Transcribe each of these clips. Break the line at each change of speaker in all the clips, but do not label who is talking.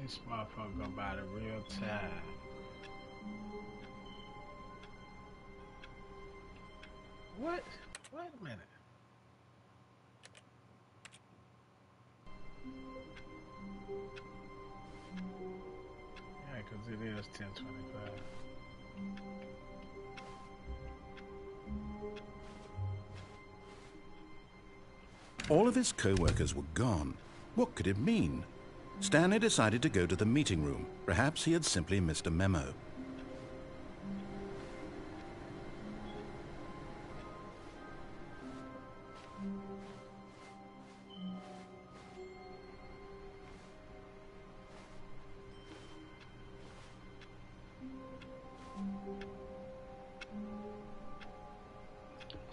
This motherfucker go by the real time. What? Wait a minute. Yeah, because it is 10:25.
All of his co-workers were gone. What could it mean? Stanley decided to go to the meeting room. Perhaps he had simply missed a memo.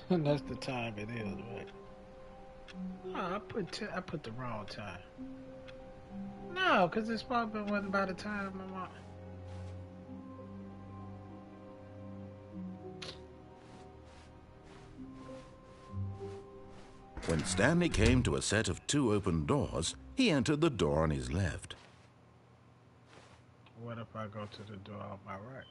That's the time it is, right? No, I put the wrong time. No, because this probably wasn't by the time I'm on.
When Stanley came to a set of 2 open doors, he entered the door on his left.
What if I go to the door on my right?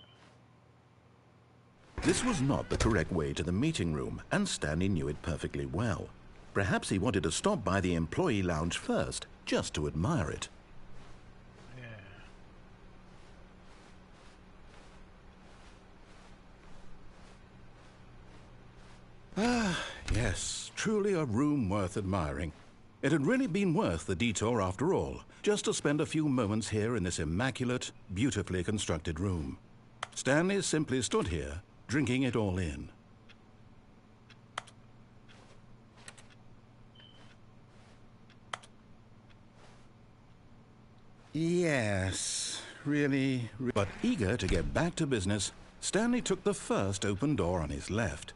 This was not the correct way to the meeting room, and Stanley knew it perfectly well. Perhaps he wanted to stop by the employee lounge first, just to admire it. Ah, yes, truly a room worth admiring. It had really been worth the detour after all, just to spend a few moments here in this immaculate, beautifully constructed room. Stanley simply stood here, drinking it all in. Yes, really. But eager to get back to business, Stanley took the first open door on his left.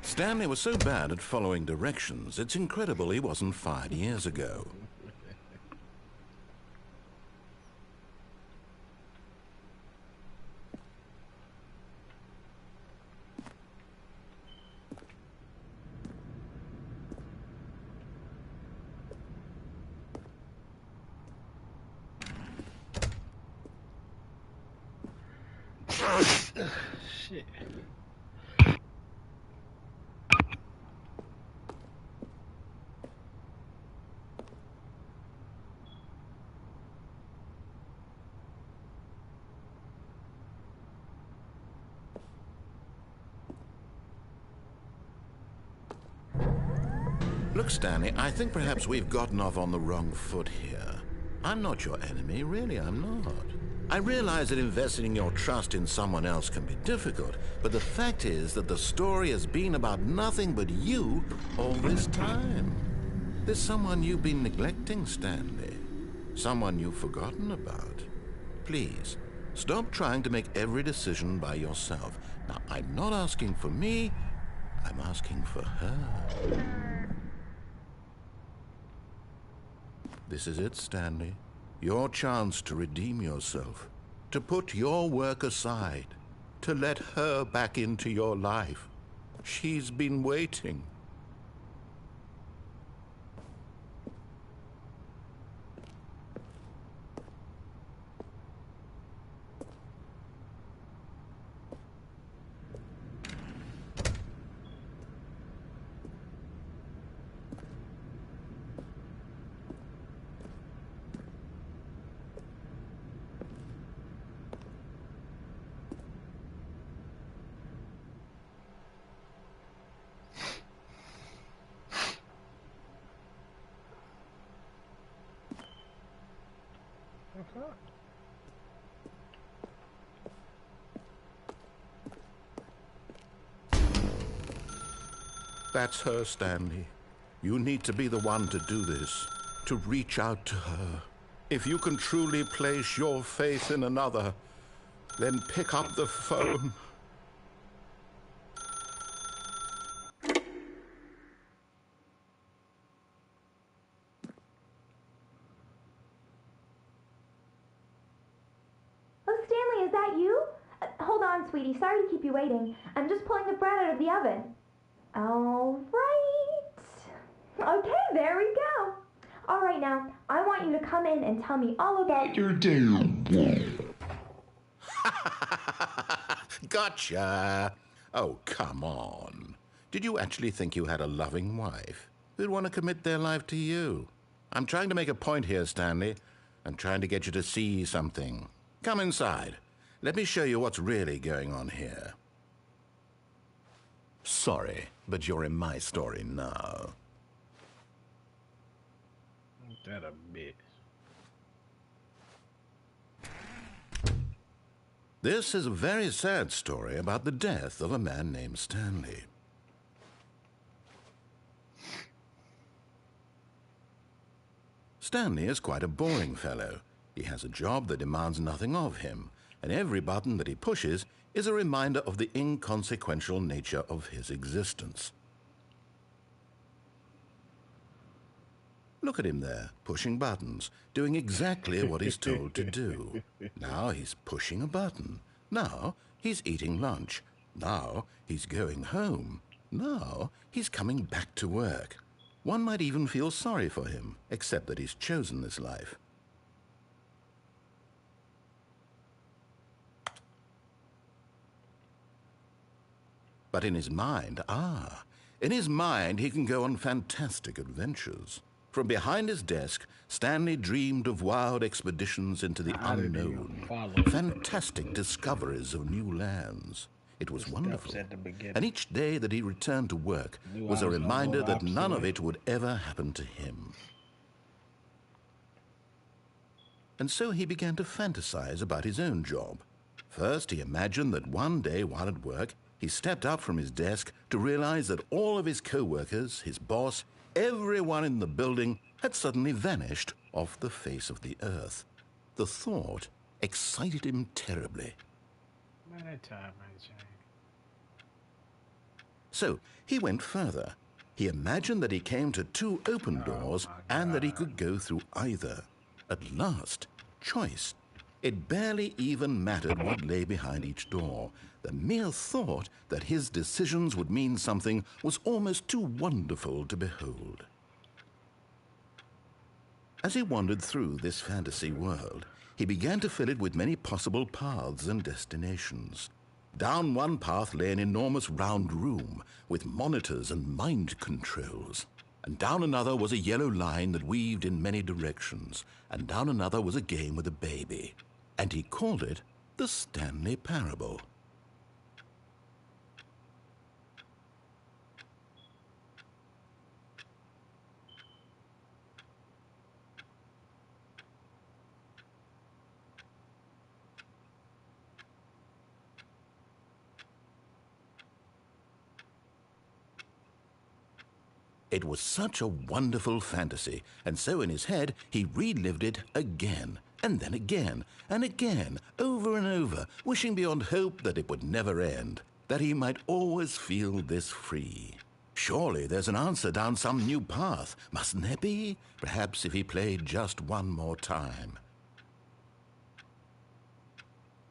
Stanley was so bad at following directions, it's incredible he wasn't fired years ago.
Shit.
Look, Stanley, I think perhaps we've gotten off on the wrong foot here. I'm not your enemy, really, I'm not. I realize that investing your trust in someone else can be difficult, but the fact is that the story has been about nothing but you all this time. There's someone you've been neglecting, Stanley. Someone you've forgotten about. Please, stop trying to make every decision by yourself. Now, I'm not asking for me, I'm asking for her. This is it, Stanley. Your chance to redeem yourself, to put your work aside, to let her back into your life. She's been waiting. That's her, Stanley. You need to be the one to do this, to reach out to her. If you can truly place your faith in another, then pick up the phone.
that you? Hold on, sweetie. Sorry to keep you waiting. I'm just pulling the bread out of the oven. All right. Okay, there we go. All right, now, I want you to come in and tell me all about your day.
Gotcha! Oh, come on. Did you actually think you had a loving wife who'd want to commit their life to you? I'm trying to make a point here, Stanley. I'm trying to get you to see something. Come inside. Let me show you what's really going on here. Sorry, but you're in my story now.
Ain't that a bitch?
This is a very sad story about the death of a man named Stanley. Stanley is quite a boring fellow. He has a job that demands nothing of him, and every button that he pushes is a reminder of the inconsequential nature of his existence. Look at him there, pushing buttons, doing exactly what he's told to do. Now he's pushing a button. Now he's eating lunch. Now he's going home. Now he's coming back to work. One might even feel sorry for him, except that he's chosen this life. But in his mind, in his mind he can go on fantastic adventures. From behind his desk, Stanley dreamed of wild expeditions into the unknown, fantastic discoveries of new lands. It was wonderful, and each day that he returned to work was a reminder that none of it would ever happen to him. And so he began to fantasize about his own job. First, he imagined that one day while at work, he stepped up from his desk to realize that all of his co-workers, his boss, everyone in the building had suddenly vanished off the face of the earth. The thought excited him terribly.
Man, that time ain't changed.
So he went further. He imagined that he came to two open doors and that he could go through either. At last, choice. It barely even mattered what lay behind each door. The mere thought that his decisions would mean something was almost too wonderful to behold. As he wandered through this fantasy world, he began to fill it with many possible paths and destinations. Down one path lay an enormous round room with monitors and mind controls. And down another was a yellow line that weaved in many directions. And down another was a game with a baby. And he called it the Stanley Parable. It was such a wonderful fantasy, and so in his head he relived it again, and then again, and again, over and over, wishing beyond hope that it would never end, that he might always feel this free. Surely there's an answer down some new path, mustn't there be? Perhaps if he played just one more time.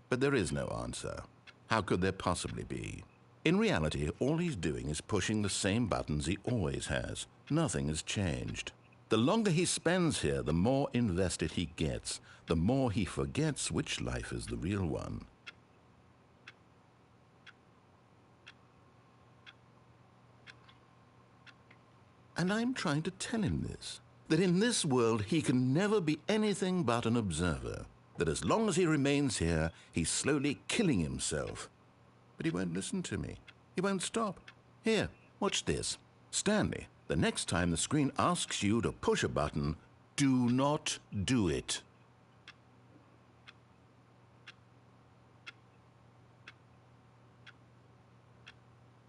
But there is no answer. How could there possibly be? In reality, all he's doing is pushing the same buttons he always has. Nothing has changed. The longer he spends here, the more invested he gets, the more he forgets which life is the real one. And I'm trying to tell him this, that in this world he can never be anything but an observer, that as long as he remains here, he's slowly killing himself. But he won't listen to me. He won't stop. Here, watch this. Stanley, the next time the screen asks you to push a button, do not do it.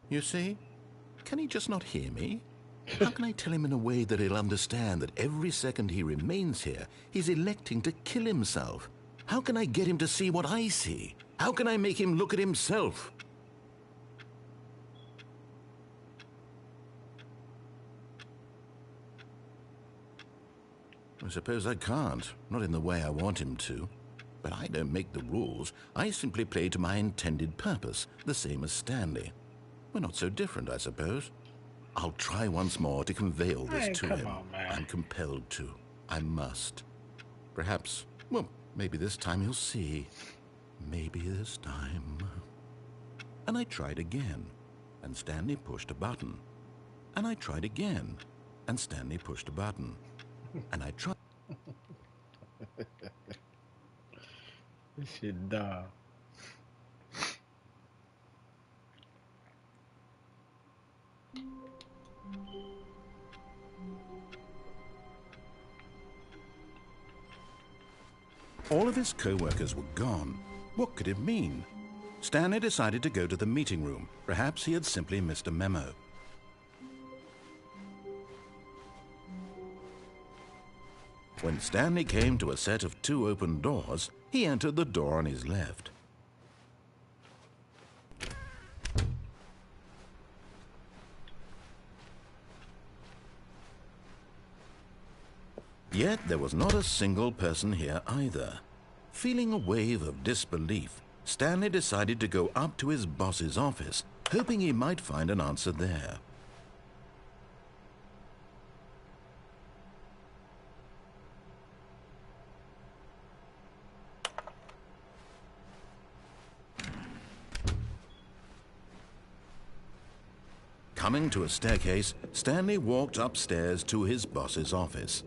You see? Can he just not hear me? How can I tell him in a way that he'll understand that every second he remains here, he's electing to kill himself? How can I get him to see what I see? How can I make him look at himself? I suppose I can't, not in the way I want him to. But I don't make the rules. I simply play to my intended purpose, the same as Stanley. We're not so different, I suppose. I'll try once more to convey all this to him.
On, man.
I'm compelled to. I must. Perhaps, well, maybe this time he'll see. Maybe this time. And I tried again, and Stanley pushed a button. And I tried again, and Stanley pushed a button. And I tried.
This shit dumb.
All of his co-workers were gone. What could it mean? Stanley decided to go to the meeting room. Perhaps he had simply missed a memo. When Stanley came to a set of 2 open doors, he entered the door on his left. Yet there was not a single person here either. Feeling a wave of disbelief, Stanley decided to go up to his boss's office, hoping he might find an answer there. Coming to a staircase, Stanley walked upstairs to his boss's office.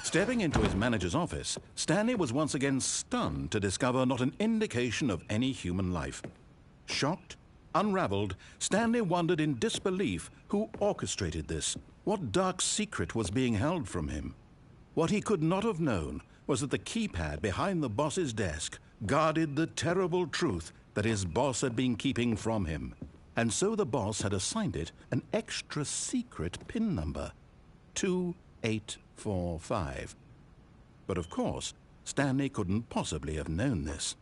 Stepping into his manager's office, Stanley was once again stunned to discover not an indication of any human life. Shocked, unraveled, Stanley wondered in disbelief who orchestrated this. What dark secret was being held from him? What he could not have known was that the keypad behind the boss's desk guarded the terrible truth that his boss had been keeping from him. And so the boss had assigned it an extra secret PIN number, 2845. But of course, Stanley couldn't possibly have known this.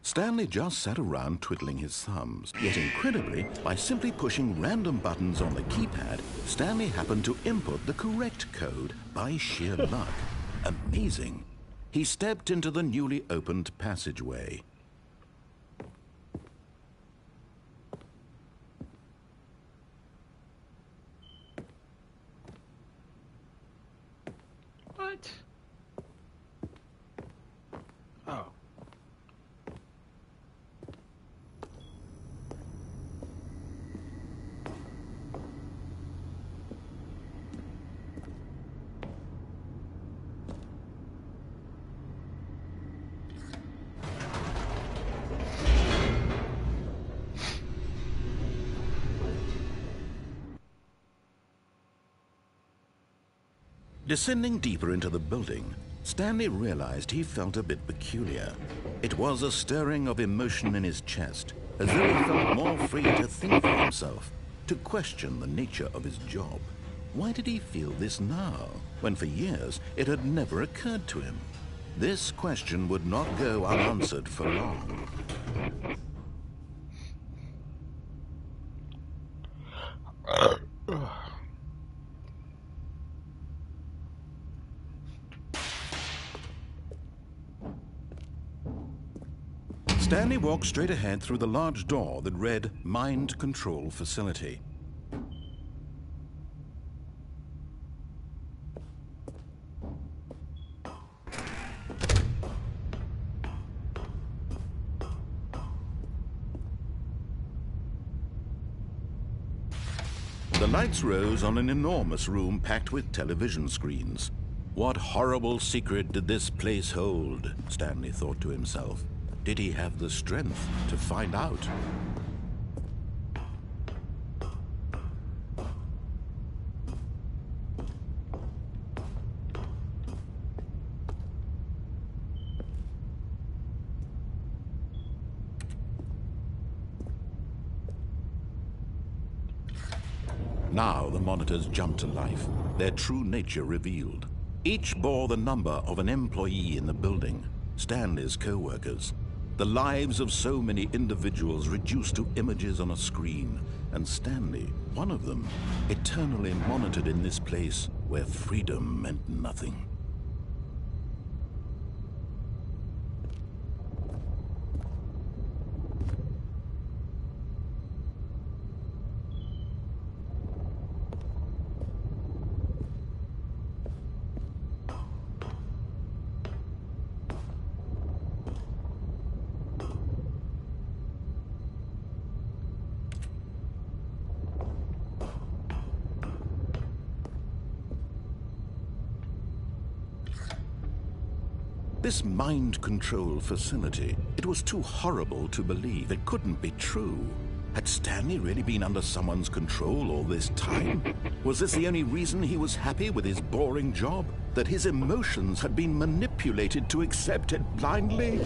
Stanley just sat around twiddling his thumbs. Yet incredibly, by simply pushing random buttons on the keypad, Stanley happened to input the correct code by sheer luck. Amazing. He stepped into the newly opened passageway.
What? Oh.
Descending deeper into the building, Stanley realized he felt a bit peculiar. It was a stirring of emotion in his chest, as though he felt more free to think for himself, to question the nature of his job. Why did he feel this now, when for years it had never occurred to him? This question would not go unanswered for long. Stanley walked straight ahead through the large door that read Mind Control Facility. The lights rose on an enormous room packed with television screens. What horrible secret did this place hold? Stanley thought to himself. Did he have the strength to find out? Now the monitors jumped to life, their true nature revealed. Each bore the number of an employee in the building, Stanley's co-workers. The lives of so many individuals reduced to images on a screen, and Stanley, one of them, eternally monitored in this place where freedom meant nothing. This mind control facility, it was too horrible to believe. It couldn't be true. Had Stanley really been under someone's control all this time? Was this the only reason he was happy with his boring job? That his emotions had been manipulated to accept it blindly?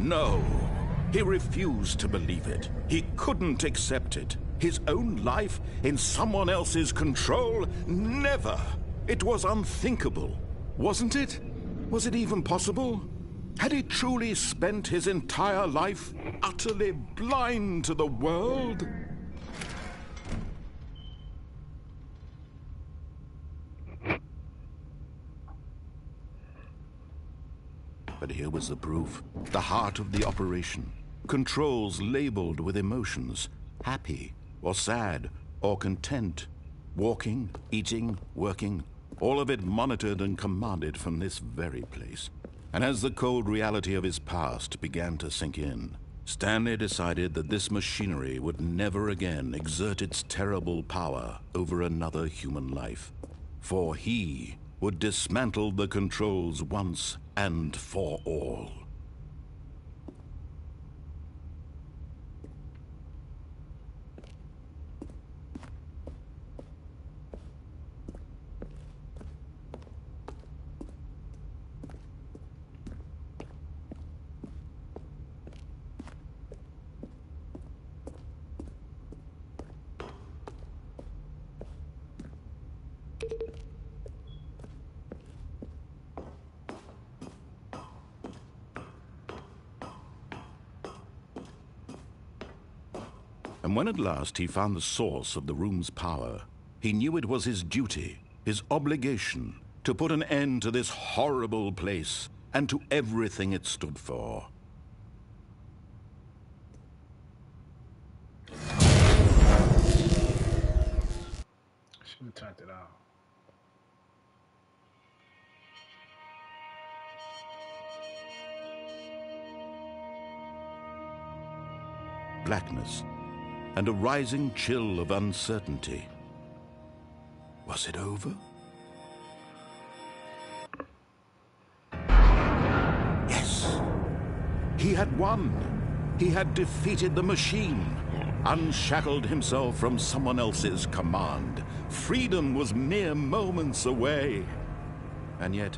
No, he refused to believe it. He couldn't accept it. His own life in someone else's control? Never! It was unthinkable, wasn't it? Was it even possible? Had he truly spent his entire life utterly blind to the world? But here was the proof, the heart of the operation. Controls labeled with emotions, happy or sad or content. Walking, eating, working, all of it monitored and commanded from this very place. And as the cold reality of his past began to sink in, Stanley decided that this machinery would never again exert its terrible power over another human life. For he would dismantle the controls once and for all. And when at last he found the source of the room's power, he knew it was his duty, his obligation, to put an end to this horrible place and to everything it stood for.
Should have turned it off.
Blackness and a rising chill of uncertainty. Was it over? Yes! He had won! He had defeated the machine, unshackled himself from someone else's command. Freedom was mere moments away. And yet,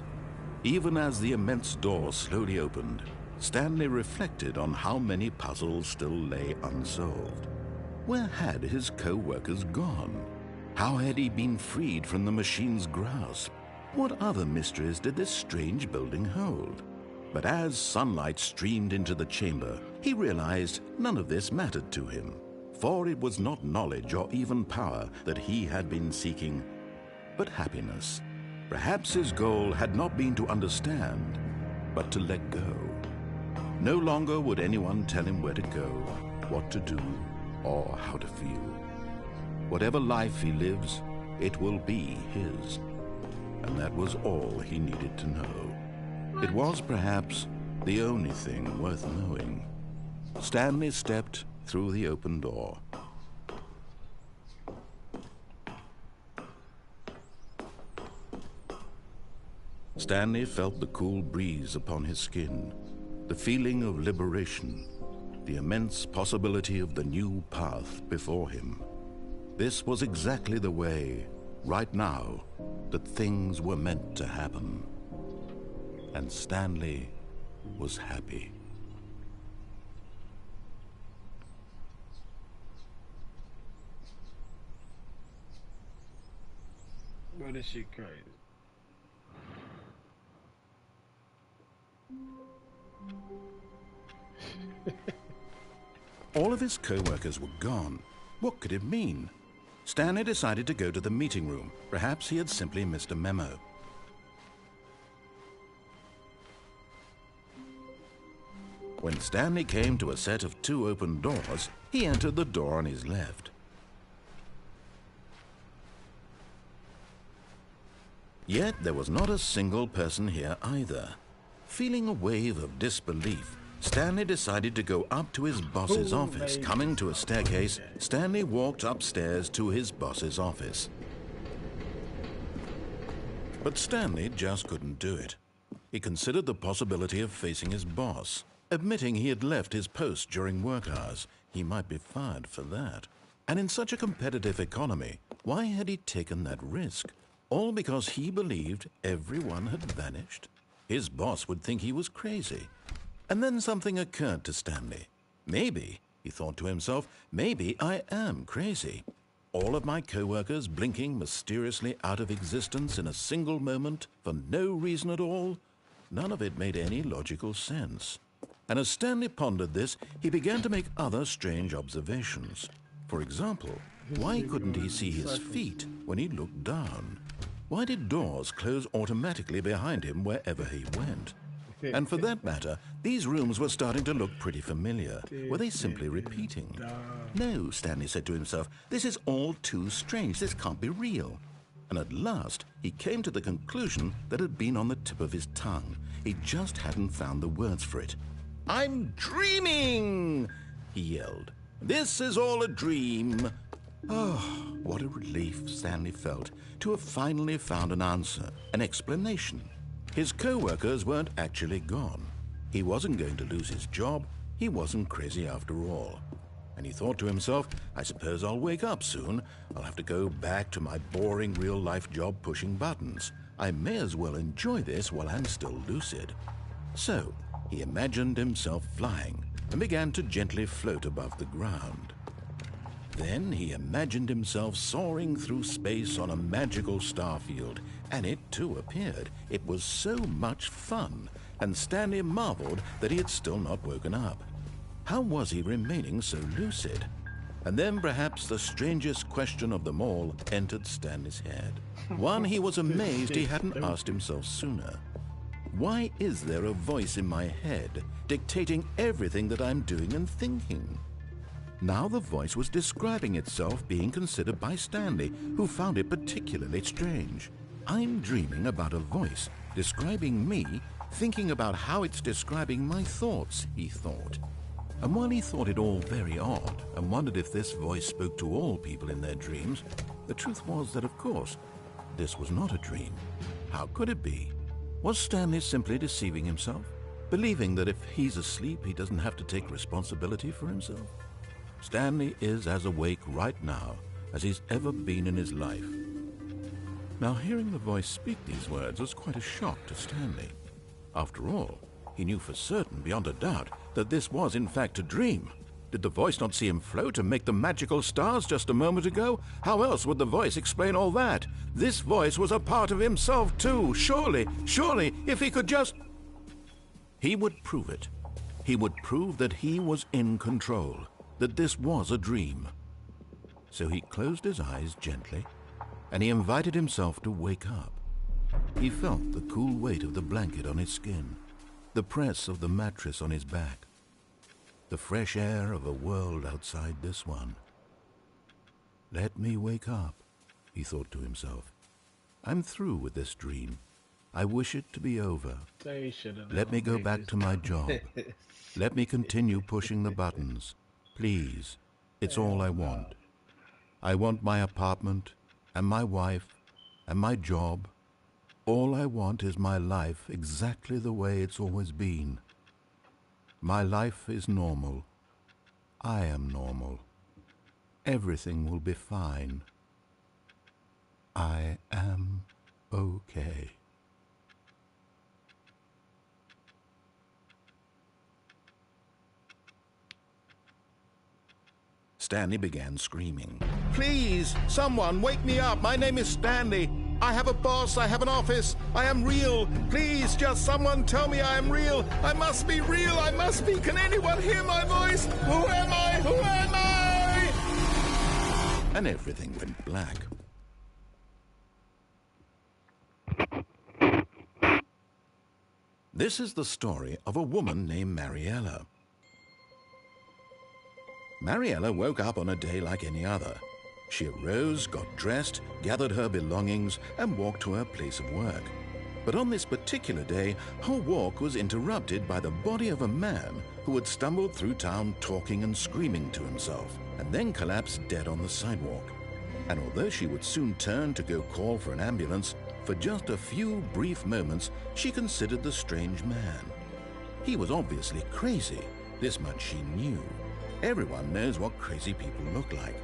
even as the immense door slowly opened, Stanley reflected on how many puzzles still lay unsolved. Where had his co-workers gone? How had he been freed from the machine's grasp? What other mysteries did this strange building hold? But as sunlight streamed into the chamber, he realized none of this mattered to him. For it was not knowledge or even power that he had been seeking, but happiness. Perhaps his goal had not been to understand, but to let go. No longer would anyone tell him where to go, what to do, or how to feel. Whatever life he lives, it will be his. And that was all he needed to know. It was perhaps the only thing worth knowing. Stanley stepped through the open door. Stanley felt the cool breeze upon his skin, the feeling of liberation, the immense possibility of the new path before him. This was exactly the way right now, that things were meant to happen. And Stanley was happy.
What is she crazy?
All of his co-workers were gone. What could it mean? Stanley decided to go to the meeting room. Perhaps he had simply missed a memo. When Stanley came to a set of 2 open doors, he entered the door on his left. Yet there was not a single person here either. Feeling a wave of disbelief, Stanley decided to go up to his boss's office. Coming to a staircase, Stanley walked upstairs to his boss's office. But Stanley just couldn't do it. He considered the possibility of facing his boss. Admitting he had left his post during work hours, he might be fired for that. And in such a competitive economy, why had he taken that risk? All because he believed everyone had vanished? His boss would think he was crazy. And then something occurred to Stanley. Maybe, he thought to himself, maybe I am crazy. All of my co-workers blinking mysteriously out of existence in a single moment for no reason at all? None of it made any logical sense. And as Stanley pondered this, he began to make other strange observations. For example, why couldn't he see his feet when he looked down? Why did doors close automatically behind him wherever he went? And for that matter, these rooms were starting to look pretty familiar. Were they simply repeating? No, Stanley said to himself, this is all too strange. This can't be real. And at last, he came to the conclusion that had been on the tip of his tongue. He just hadn't found the words for it. I'm dreaming, he yelled. This is all a dream. Oh, what a relief Stanley felt to have finally found an answer, an explanation. His co-workers weren't actually gone. He wasn't going to lose his job. He wasn't crazy after all. And he thought to himself, I suppose I'll wake up soon. I'll have to go back to my boring real-life job pushing buttons. I may as well enjoy this while I'm still lucid. So, he imagined himself flying and began to gently float above the ground. Then he imagined himself soaring through space on a magical starfield, and it too appeared. It was so much fun, and Stanley marveled that he had still not woken up. How was he remaining so lucid? And then perhaps the strangest question of them all entered Stanley's head. One he was amazed he hadn't asked himself sooner. Why is there a voice in my head dictating everything that I'm doing and thinking? Now the voice was describing itself being considered by Stanley, who found it particularly strange. I'm dreaming about a voice describing me, thinking about how it's describing my thoughts, he thought. And while he thought it all very odd and wondered if this voice spoke to all people in their dreams, the truth was that, of course, this was not a dream. How could it be? Was Stanley simply deceiving himself, believing that if he's asleep, he doesn't have to take responsibility for himself? Stanley is as awake right now as he's ever been in his life. Now, hearing the voice speak these words was quite a shock to Stanley. After all, he knew for certain, beyond a doubt, that this was in fact a dream. Did the voice not see him float and make the magical stars just a moment ago? How else would the voice explain all that? This voice was a part of himself too. Surely, if he could just... He would prove it. He would prove that he was in control, that this was a dream. So he closed his eyes gently, and he invited himself to wake up. He felt the cool weight of the blanket on his skin, the press of the mattress on his back, the fresh air of a world outside this one. Let me wake up, he thought to himself. I'm through with this dream. I wish it to be over. Let me go back to my job. Let me continue pushing the buttons. Please, it's all I want. I want my apartment, and my wife, and my job. All I want is my life exactly the way it's always been. My life is normal. I am normal. Everything will be fine. I am okay. Stanley began screaming. Please, someone, wake me up. My name is Stanley. I have a boss. I have an office. I am real. Please, just someone tell me I am real. I must be real. I must be. Can anyone hear my voice? Who am I? Who am I? And everything went black. This is the story of a woman named Mariella. Mariella woke up on a day like any other. She arose, got dressed, gathered her belongings, and walked to her place of work. But on this particular day, her walk was interrupted by the body of a man who had stumbled through town talking and screaming to himself, and then collapsed dead on the sidewalk. And although she would soon turn to go call for an ambulance, for just a few brief moments, she considered the strange man. He was obviously crazy. This much she knew. Everyone knows what crazy people look like.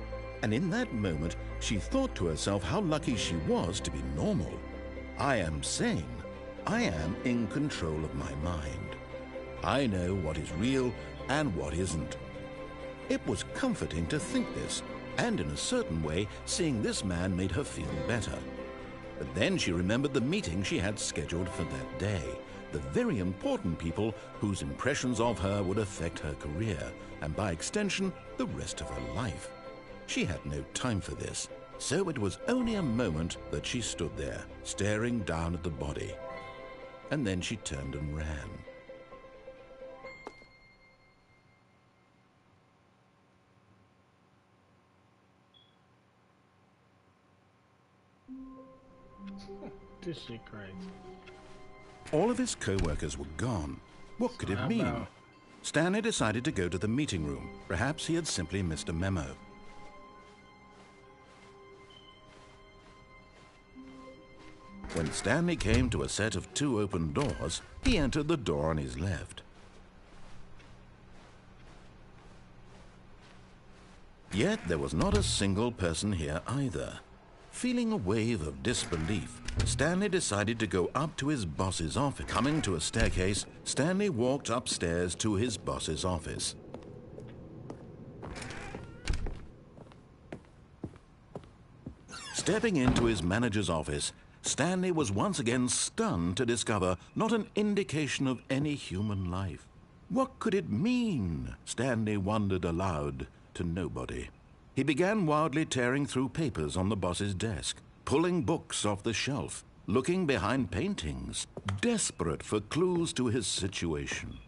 And in that moment, she thought to herself how lucky she was to be normal. I am sane. I am in control of my mind. I know what is real and what isn't. It was comforting to think this, and in a certain way, seeing this man made her feel better. But then she remembered the meeting she had scheduled for that day, the very important people whose impressions of her would affect her career, and by extension, the rest of her life. She had no time for this, so it was only a moment that she stood there, staring down at the body. And then she turned and ran.
This shit crazy.
All of his co-workers were gone. What could it mean? Stanley decided to go to the meeting room. Perhaps he had simply missed a memo. When Stanley came to a set of 2 open doors, he entered the door on his left. Yet there was not a single person here either. Feeling a wave of disbelief, Stanley decided to go up to his boss's office. Coming to a staircase, Stanley walked upstairs to his boss's office. Stepping into his manager's office, Stanley was once again stunned to discover not an indication of any human life. What could it mean? Stanley wondered aloud to nobody. He began wildly tearing through papers on the boss's desk, pulling books off the shelf, looking behind paintings, desperate for clues to his situation.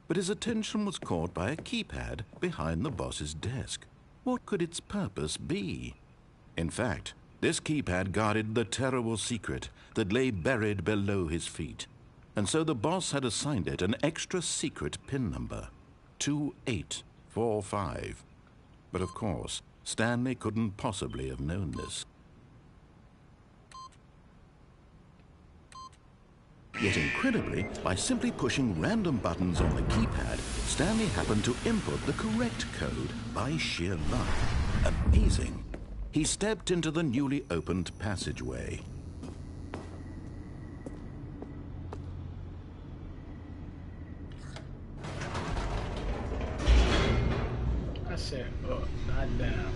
But his attention was caught by a keypad behind the boss's desk. What could its purpose be? In fact, this keypad guarded the terrible secret that lay buried below his feet. And so the boss had assigned it an extra secret PIN number, 2845. But of course, Stanley couldn't possibly have known this. Yet incredibly, by simply pushing random buttons on the keypad, Stanley happened to input the correct code by sheer luck. Amazing. He stepped into the newly opened passageway.
I said up, not down.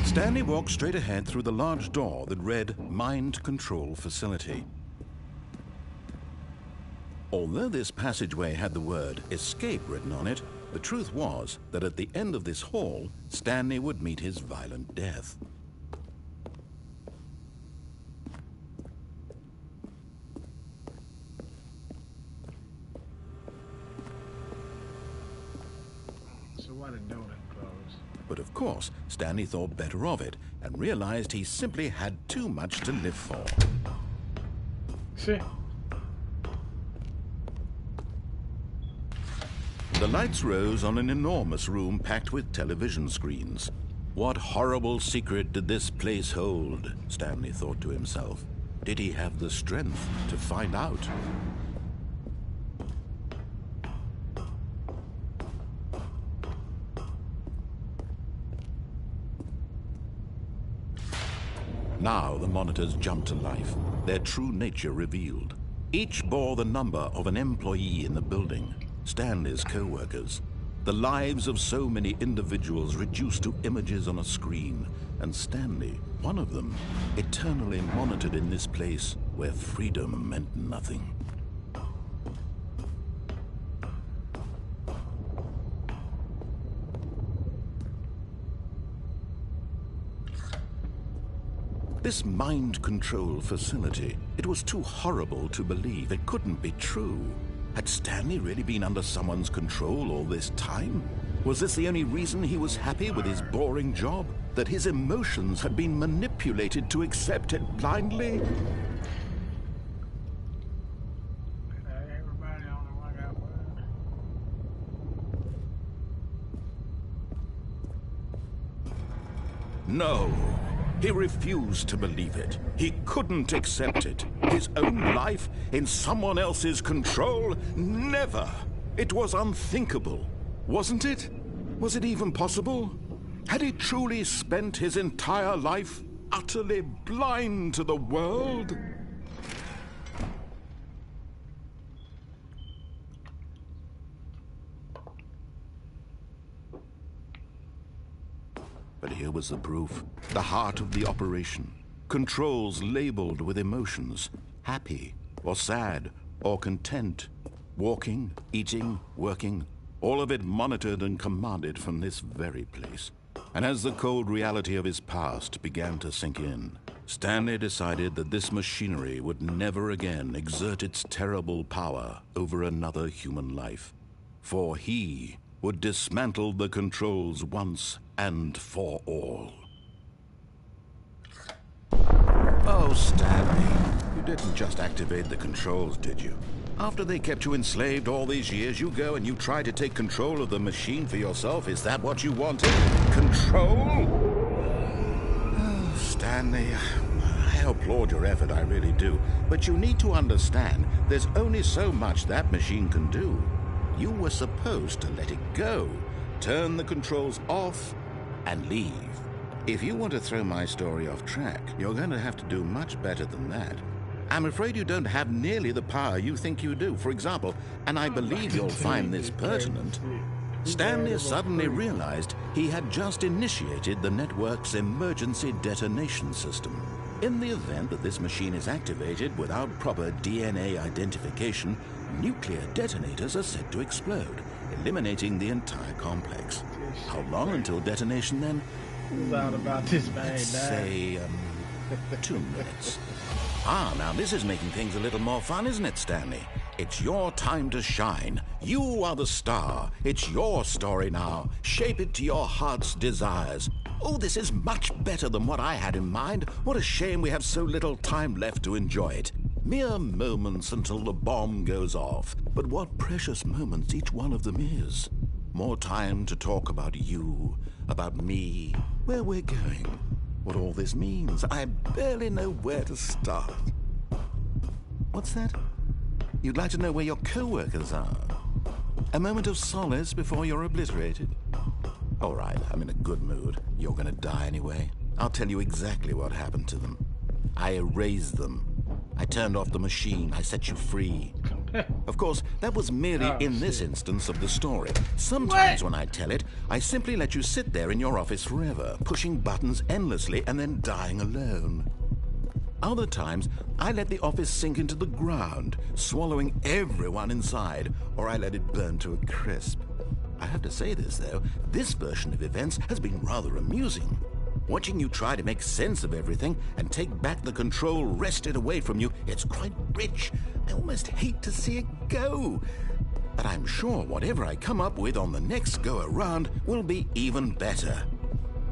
Stanley walked straight ahead through the large door that read Mind Control Facility. Although this passageway had the word escape written on it, the truth was that at the end of this hall, Stanley would meet his violent death.
So why the door didn't close?
But of course, Stanley thought better of it and realized he simply had too much to live for.
See?
The lights rose on an enormous room packed with television screens. What horrible secret did this place hold? Stanley thought to himself. Did he have the strength to find out? Now the monitors jumped to life, their true nature revealed. Each bore the number of an employee in the building, Stanley's co-workers. The lives of so many individuals reduced to images on a screen, and Stanley, one of them, eternally monitored in this place where freedom meant nothing. This mind control facility, it was too horrible to believe. It couldn't be true. Had Stanley really been under someone's control all this time? Was this the only reason he was happy with his boring job? That his emotions had been manipulated to accept it blindly? No. He refused to believe it. He couldn't accept it. His own life in someone else's control? Never! It was unthinkable. Wasn't it? Was it even possible? Had he truly spent his entire life utterly blind to the world? But here was the proof. The heart of the operation. Controls labeled with emotions. Happy, or sad, or content. Walking, eating, working. All of it monitored and commanded from this very place. And as the cold reality of his past began to sink in, Stanley decided that this machinery would never again exert its terrible power over another human life. For he would dismantle the controls once and for all. Oh, Stanley, you didn't just activate the controls, did you? After they kept you enslaved all these years, you go and you try to take control of the machine for yourself? Is that what you wanted? Control? Oh, Stanley, I applaud your effort, I really do. But you need to understand, there's only so much that machine can do. You were supposed to let it go, turn the controls off, and leave. If you want to throw my story off track, you're going to have to do much better than that. I'm afraid you don't have nearly the power you think you do. For example, and I believe you'll find this pertinent, Stanley suddenly realized he had just initiated the network's emergency detonation system. In the event that this machine is activated without proper DNA identification, nuclear detonators are said to explode, eliminating the entire complex. How long until detonation then? Let's say, 2 minutes. Ah, now this is making things a little more fun, isn't it, Stanley? It's your time to shine. You are the star. It's your story now. Shape it to your heart's desires. Oh, this is much better than what I had in mind. What a shame we have so little time left to enjoy it. Mere moments until the bomb goes off. But what precious moments each one of them is. More time to talk about you, about me, where we're going, what all this means. I barely know where to start. What's that? You'd like to know where your co-workers are? A moment of solace before you're obliterated? All right, I'm in a good mood. You're gonna die anyway. I'll tell you exactly what happened to them. I erased them. I turned off the machine. I set you free. Of course, that was merely in this instance of the story. Sometimes when I tell it, I simply let you sit there in your office forever, pushing buttons endlessly and then dying alone. Other times, I let the office sink into the ground, swallowing everyone inside, or I let it burn to a crisp. I have to say this, though, this version of events has been rather amusing. Watching you try to make sense of everything and take back the control wrested away from you, it's quite rich. I almost hate to see it go. But I'm sure whatever I come up with on the next go-around will be even better.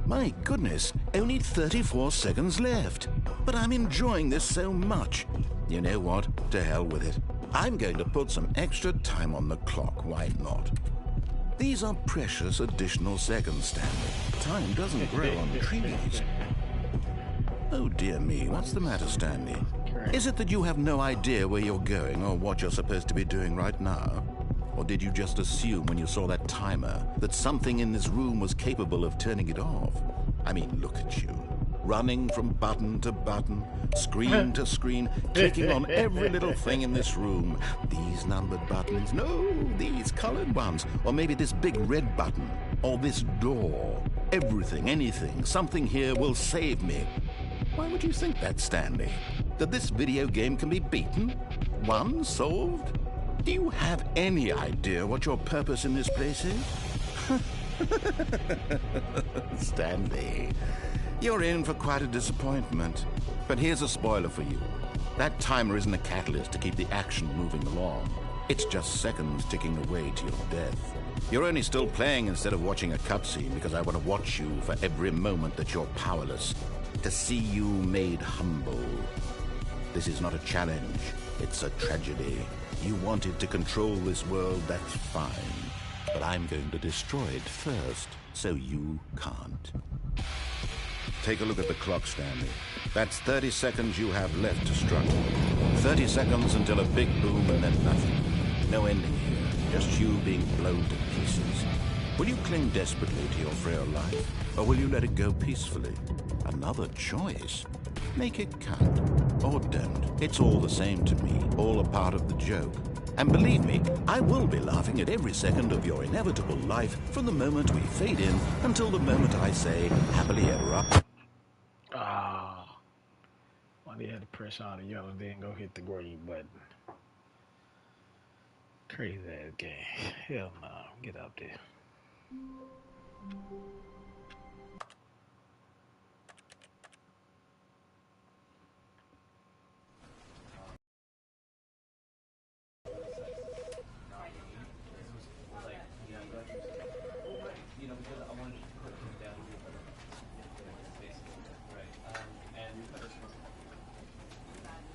My goodness, only 34 seconds left. But I'm enjoying this so much. You know what? To hell with it. I'm going to put some extra time on the clock, why not? These are precious additional seconds, Stanley. Time doesn't grow on trees. Oh dear me, what's the matter, Stanley? Is it that you have no idea where you're going or what you're supposed to be doing right now? Or did you just assume when you saw that timer that something in this room was capable of turning it off? I mean, look at you. Running from button to button, screen to screen, clicking on every little thing in this room. These numbered buttons, no, these colored ones. Or maybe this big red button, or this door. Everything, anything, something here will save me. Why would you think that, Stanley? That this video game can be beaten? Won? Solved? Do you have any idea what your purpose in this place is? Stanley, you're in for quite a disappointment. But here's a spoiler for you. That timer isn't a catalyst to keep the action moving along. It's just seconds ticking away to your death. You're only still playing instead of watching a cutscene because I want to watch you for every moment that you're powerless. To see you made humble. This is not a challenge. It's a tragedy. You wanted to control this world, that's fine. But I'm going to destroy it first, so you can't. Take a look at the clock, Stanley. That's 30 seconds you have left to struggle. 30 seconds until a big boom and then nothing. No ending here, just you being blown to pieces. Will you cling desperately to your frail life, or will you let it go peacefully? Another choice. Make it count, or don't. It's all the same to me, all a part of the joke. And believe me, I will be laughing at every second of your inevitable life from the moment we fade in until the moment I say, happily ever after.
Ah. Why they had to press all the yellow, then go hit the green button. Crazy ass game. Hell no. Get up there.